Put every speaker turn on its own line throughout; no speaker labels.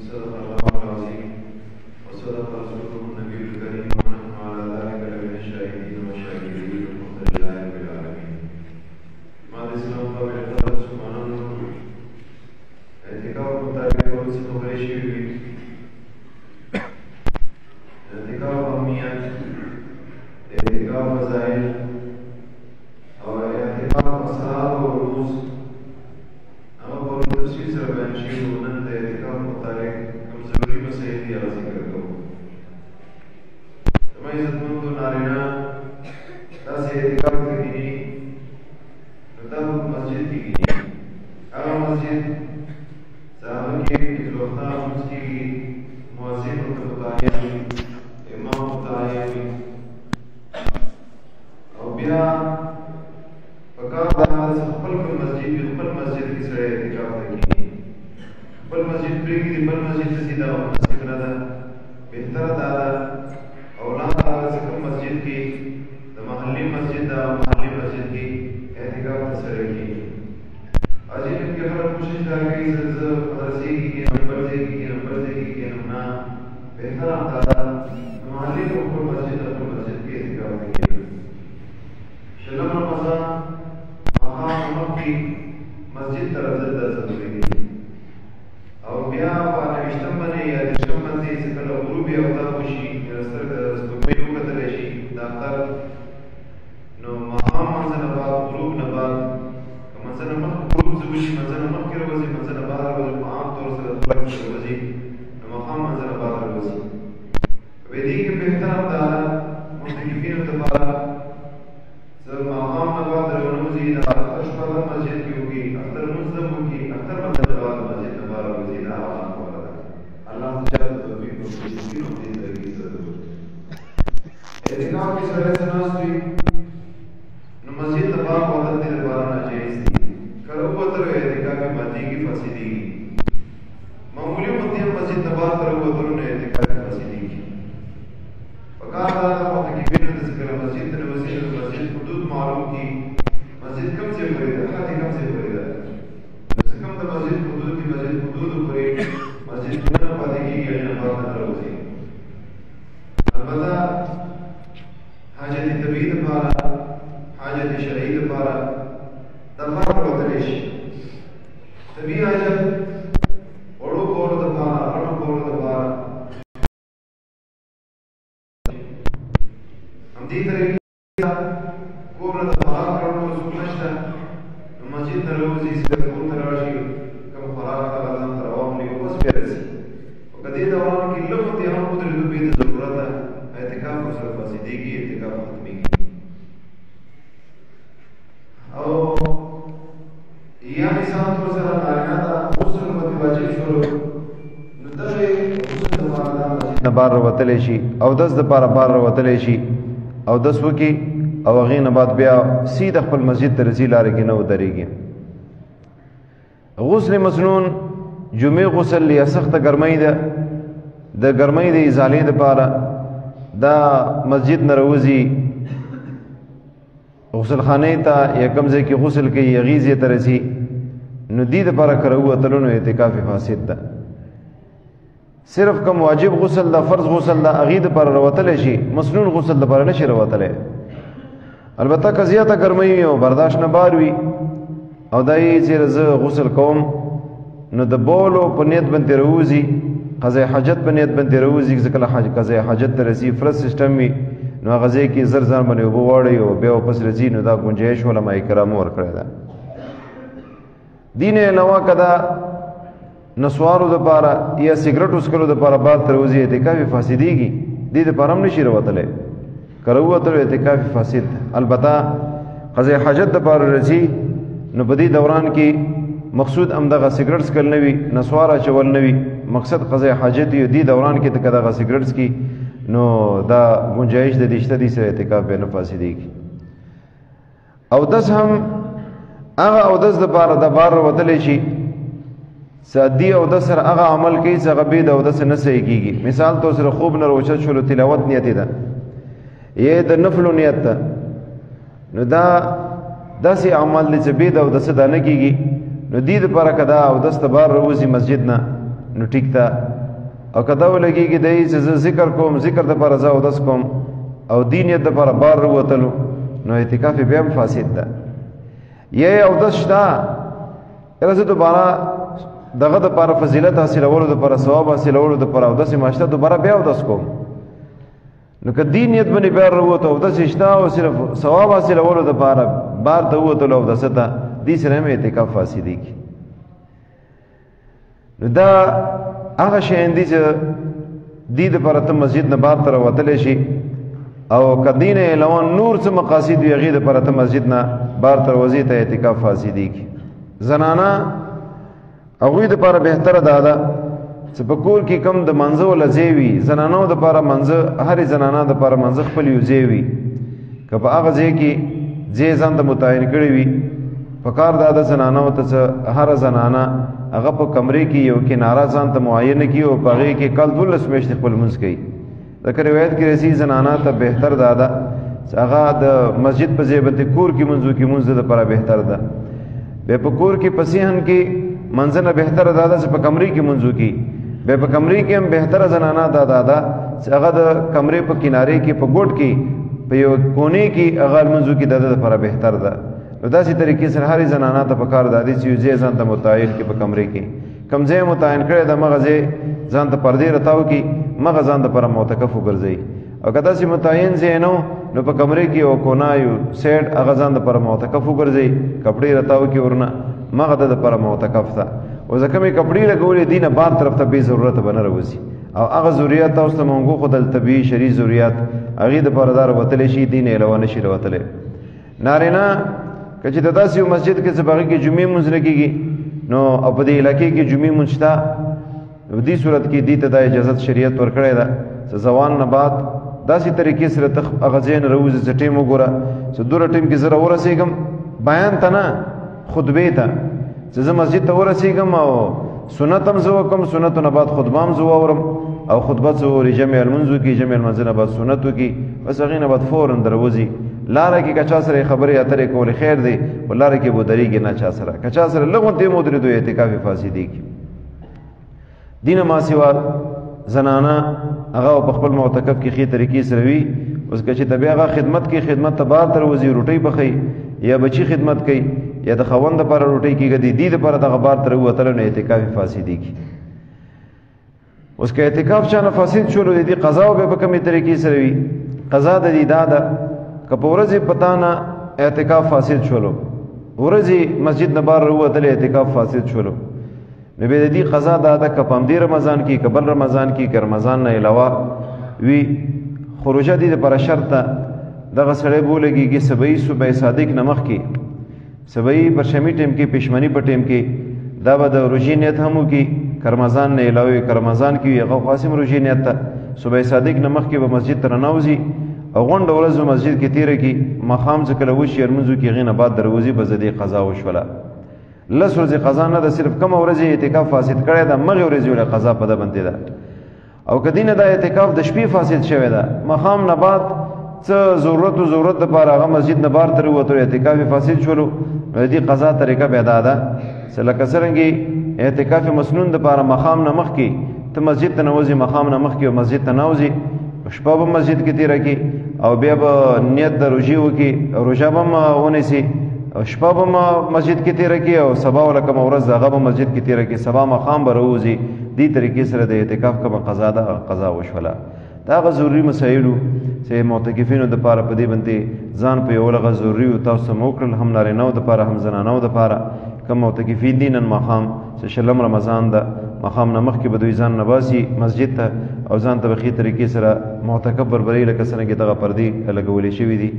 صدق الله العظيم وصدق رسوله النبي الكريم ونحن على ذلك لمن الشاهدين والشاكرين والحمد لله رب العالمين. بعد السلام عليكم سبحان الله. اعتكاف متعلق ورث قريشي اعتكاف أهميات اعتكاف فضائل اور اعتکاف اسرار و رموز اما پر تفصیل سره بیان شوي وو. نن د اعتکاف متعلق کوم ضروري مسایل دي هغه ذکر کوو. زما عزتمندو نارینه داسې اعتکاف کې کېږي نو دا په مسجد کې کېږي. هغه مسجد چې هغه کې د وخته لمونځ کېږي، مؤذن ورته متعین وي، امام متعین وي، او بیا فقط دا خپل مسجد وي. خپل مسجد کې سره اعتکاف ته کېږي. خپل مسجد پرېږدي، بل مسجد ته ځي، دا مناسب نه ده. بهتره دا ده اولاد هغه څه کوم مسجد کې د محلي مسجد ده، محلي مسجد کې اعتکاف ته سره کېږي. ځینې کې خلک کوشش دا کوي چې زه مدرسې کې کښېنم، بل ځای کې کښېنم، بل ځای کې کښېنم. نه، بهتره همدا ده محلي او خپل مسجد د خپل مسجد کې اعتکاف ته کېږي. شلم رمضان ماښام مخکې مسجد ته راتلل دا ضروري دي. او بیا په 28 باندې یا 30 باندې چې کله غروب یا افتاب وشي، سپوږمۍ وکتلی شي د اختر، نو ماښام منځه نه بعد، غروب نه بعد، که منځه نه مخکې غروب څه وشي، منځه نه مخکې راوځي، منځه نه بعد راوځي، په عام طور سره خلک راوځي، نو ماښام منځه نه بعد راوځي. په دې کې بهتره دا ده متکفینو دپاره ماښام نه بعد راونوځي، د اختر شپه به مسجد کې وکړي، اختر لمونځ هم وکړي، اختر منځه نه بعد مسجد نه بهر راوځي. دا هغه غوره ده. الله چاته توفیق ورکړي چې دین او دین طریقې سره وکړي. اعتکاف کې سړی څه ناست وي نو مسجد ته پاک وتل دې لپاره ناجایز دي. که راووتلو اعتکاف یې ماتېږي، فاسدېږي. معمولي غوندې هم مسجد نه بهر ته راووتلو نو اعتکاف یې فاسدېږي. پکار دا ده متکفینو ته چې کله مسجد ته ننوځي نو د مسجد حدود معلوم کړي. مسجد کوم ځای پورې ده، حد یې کوم ځای پورې ده. نو چې کوم د مسجد حدود دي، مسجد حدودو پورې مسجد نه پاتې کېږي، هغې نه بهر نه راوځي. البته حاجت طبیعي دپاره، حاجت شرعي دپاره دا بهر وتلی شي. طبیعي حاجت وړو کولو دپاره، غټو کولو دپاره همدې طریقې کور نه د خوراک راوړلو څوک نشته، نو مسجد نه راوځي، سیده کور ته راشي، کوم خوراک هغه ځان ته راواخلي او بس بیا رسي. خو که دې دوران کې لږ غوندې هم ودرېدو بې د ضرورته، اعتکاف ورسره فاسدېږي، اعتکاف ختمېږي. او یا مثال طور سره نارینه ته غسل ورته واجب شولو، نو دغې غسل دپاره دا مسجد نه بهر راوتلی شي، اودس دپاره بهر راوتلی شي، اودس وکړي او هغې نه بعد بیا سیده خپل مسجد ته رسي، لارې کې نه ودرېږي. غسل مسنون جمعې غسل یا سخته ګرمۍ ده، د ګرمۍ د ازالې دپاره دا مسجد نه راوځي غسل خانې ته یا کوم ځای کې غسل کوي، هغې ځای ته رسي، نو دې دپاره که راووتلو نو اعتکاف فاسد ده. صرف کوم واجب غسل ده، فرض غسل ده، هغې دپاره راوتلی شي، مسنون غسل دپاره نه شي راوتلی. البته که زیاته ګرمۍ وي او برداشت نه بار وي او دا یې چېرې زه غسل کوم نو د بولو په نیت باندې راوځي، قضای حاجت په نیت باندې راوځي. چې کله قضای حاجت ته رسي، فرض سیسټم وي، نو هغه ځای کې زر ځان باندې اوبه واړوي او بیا واپس راځي، نو دا ګنجایش علماء کرامو ورکړی ده. دې نه علاوه که دا نسوارو دپاره یا سګرټو څښلو دپاره بهر ته راوځي، اعتکاف یې فاسدېږي. دې دپاره هم نه شي راوتلی. که راووتلو اعتکاف یې فاسد ده. البته قضای حاجت دپاره راځي، نو په دې دوران کې مقصود همدغه سګرټ څښل نه وي، نسوار اچول نه وي، مقصد قضای حاجت وي. دې دوران کې که دغه سګرټ څکي نو دا گنجائش د دې شته، دې سره اعتکاف به نه فاسدېږي. اودس هم هغه اودس دپاره د بهر راوتلی شي، سادي اودس سره هغه عمل کوي چې هغه بې د اودس نه صحیح کېږي. مثال طور سره خوب نه راوچت شولو، تلاوت نیت ده یا د نفلو نیت ده، نو دا داسې اعمال دي چې بې د اودسه دا نه کېږي. نو دې دپاره که دا اودس ته بهر راوځي مسجد نه، نو ټیک تا او کدا ولګي کې دای چې ذکر کوم ذکر د پر ځاو داس کوم او دینیت د پر بار وتلو نو اعتکاف بیا هم فاسد ده یې او داس شتا رزه دوباره دغه د پر فضیلت حاصلولو د پر ثواب حاصلولو د پر او داس ماشته دوباره بیا او داس کوم نو که دینیت باندې بیا وروته او داس شتا او صرف ثواب حاصلولو د پر بار ته وتلو او داس ته دې سره هم اعتکاف فاسد کی نو دا هغه شی اندی چې دې د پر ته مسجد نه بار تر وتل شي او کدین علاوه نور څه مقاصد وي غیر د پر ته مسجد نه بار تر وزي ته اعتکاف فاسد کی زنانا هغه د پر بهتره دادا چې په کور کې کم د منځو لزیوي زنانو د پر منځ هر زنانه د پر منځ خپل یو زیوي کله هغه ځای کې ځای ځان د متعین کړی وي په کار دادا زنانو ته هر زنانه هغه په کمرې کې یو کناره ځان ته معاینه کی او په هغه کې کال 12 میاشتې خپل منځ کوي دا روایت کې رسی زنانه ته بهتر دادا هغه د مسجد په ځای باندې کور کې منځو کې منځ د پر بهتر ده به په کور کې پسیهن کې منځنه بهتر دادا چې په کمرې کې منځو کې به په کمرې کې هم بهتر زنانه دادا چې هغه د کمرې په کنارې کې په ګوټ کې په یو کونې کې هغه منځو کې دادا لپاره بهتر ده نو داسې طریقې سره هر زنانه ته په کار دادي چې یو ځان ته متعین کې په کمرې کې کم ځای متعین کړی د مغزه ځان ته پردې راتاو کې مغزان د پر معتکف وګرځي او کدا چې متعین زینو نو په کمرې کې او کونایو سیټ هغه ځان د پر معتکف وګرځي کپڑے راتاو کې ورنه مغه د پر معتکف ته او ځکه مې کپڑے لګولې دینه بار طرف ته به ضرورت بنه راوځي او هغه ضرورت تاسو ته مونږ خو د طبي شری ضرورت هغه د پردار وتل شي دین علاوه نشي وتل نارینا کچې د داسې یو مسجد کې زبغه کې جمعې مونږ نه کېږي نو په دې علاقې کې جمعې مونږ شته په دې صورت کې دې ته د اجازه شریعت ورکړې ده چې ځوان نه بعد داسې طریقې سره تخ اغزین روز چې ټیم وګوره چې دوره ټیم کې زره ورسېږم بیان ته نه خطبه ته چې زه مسجد ته ورسېږم او سنت هم زه وکم سنت نه بعد خطبه هم زه واورم او خطبه څه وری جمع المنځو کې جمع المنځ نه بعد سنتو کې بس هغې نه بعد فورا دروځي لاره کې کچا سره خبرې اترې کول خیر دی ولاره کې بودري کې نه چا سره کچا سره لغون ته مودره دوی اعتکاف فاسدی کی دین ما سیوا زنانا هغه په خپل معتکف کې خې طریقې سره وي اوس کچې تبي هغه خدمت کې خدمت ته بار تر وزي روټي بخي یا بچي خدمت کوي یا د خوند لپاره روټي کېږي د دې لپاره د غبار تر وتل نه اعتکاف فاسدی کی اوس کې اعتکاف چانه فاسد شول دي قضا به په کومه طریقې سره وي قضا د دې دادا کپورځي پتا نه اعتکاف فاسد شولو ورځي مسجد نه بار وتل اعتکاف فاسد شولو نو به دې قضا دادا کپم دی رمضان کې قبل رمضان کې که رمضان نه علاوه وی خروجه دي پر شرط دغه سړی بولېږي سبعی صبح صادق نمخ کې سبعی پر شمی ټیم کې پښمنی په ټیم کې دا به د روزي نیت هم کې رمضان نه علاوه که رمضان کې هغه قاسم روزي نیت ته صبح صادق نمخ کې به مسجد ته ننوځي او غونډه ورځ مسجد کې تیرې کې مخام څخه لوي شرمنځو کې غینه بعد دروځي به زدي قضا وشوله لس ورځې قضا نه ده صرف کم ورځې اعتکاف فاسد کړی ده مغه ورځې ول قضا په ده باندې ده او کدینه دا اعتکاف د شپې فاسد شوی ده مخام نه بعد څه ضرورت لپاره هغه مسجد نه بار تر وته اعتکاف فاسد شولو دې قضا طریقه پیدا ده لکه څنګه اعتکاف مسنون لپاره مخام نه مخ کې ته مسجد ته نوځي مخام نه مخ کې او مسجد ته نوځي شپه په مسجد کې تیر کې او بیا به نیت د روزي وکي روزه به ونیسي شپه به مسجد کې تیر کې او سبا ولکم ورځ هغه به مسجد کې تیر کې سبا مخام به روزي دې طریقې سره د اعتکاف کوم قضا ده قضا وشوله دا غو ضروري مسایلو چې معتکفینو د پاره په دې باندې ځان په یو لغه ضروري او تاسو موکل هم نارینه د پاره هم زنانه د پاره کوم معتکفین دینن مخام چې شلم رمضان ده مخام نمخ کې بدوی ځان نباسي مسجد ته او ځان ته بخي طریقې سره معتکف بربري لکه څنګه کې دغه پردي لګولې شوی دي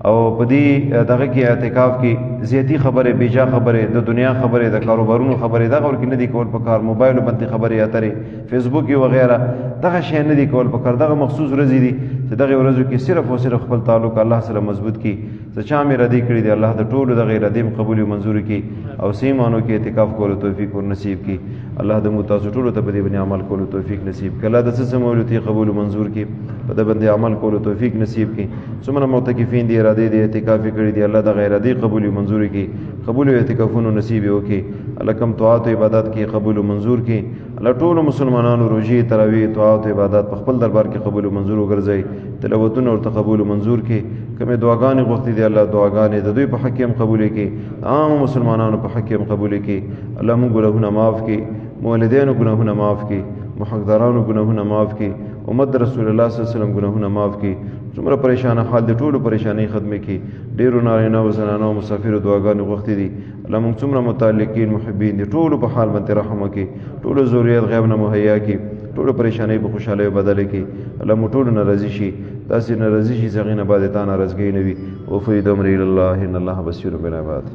او په دې دغه کې اعتکاف کې زیاتی خبره بیجا خبره د دنیا خبره د کاروبارونو خبره دغه ور کې نه دی کول په کار موبایل باندې خبره اترې فیسبوک او غیره دغه شی نه دی کول په کار دغه مخصوص ورځې دي چې دغه ورځو کې صرف او صرف خپل تعلق الله سره مضبوط کی چې چا مې ردی کړی دی الله د ټولو د غیر ردیم قبول او منزور کی او سیمانو کې اعتکاف کولو توفیق ور نصیب کی الله د متاسو ټولو ته په دې باندې عمل کولو توفیق نصیب کله د څه مولوتی قبول او منزور کی په دې باندې عمل کولو توفیق نصیب کی څومره معتکفین دی اراده دی اعتکاف کړی دی الله د غیر ردی قبول او منزور کی قبول او اعتکافونو نصیب وکي الله کم طاعت او عبادت کی قبول او منزور کی
الله ټولو مسلمانانو روژې تراویح طاعات عبادات په خپل دربار کې قبول او منظور وګرځي تلاوتونه ورته قبول او منظور کړي کومې دعاګانې غوښتي دي الله دعاګانې د دوی په حق کې هم قبول کړي عام مسلمانانو په حق کې هم قبول کړي الله موږ ګناهونه معاف کړي والدینو ګناهونه معاف کړي محقدارانو ګناهونه معاف کړي امت رسول الله صلی الله علیه وسلم ګناهونه معاف کړي څومره پریشانه حال د ټولو پریشانۍ ختمه کړي ډیرو نارینه او زنانه او مسافرو دعاګانې غوښتي دي الله موږ څومره متعلقین محبین دي ټولو په حال باندې رحم وکړي ټولو ذریات غیب نه مهیا کړي ټولو پریشانۍ په خوشحالۍ بدل کړي الله موږ ټولو ناراضي شي داسې ناراضي شي چې هغې نه بعد تا ناراضګۍ نه وي وفید امر الی الله ان الله بصیر بالعباد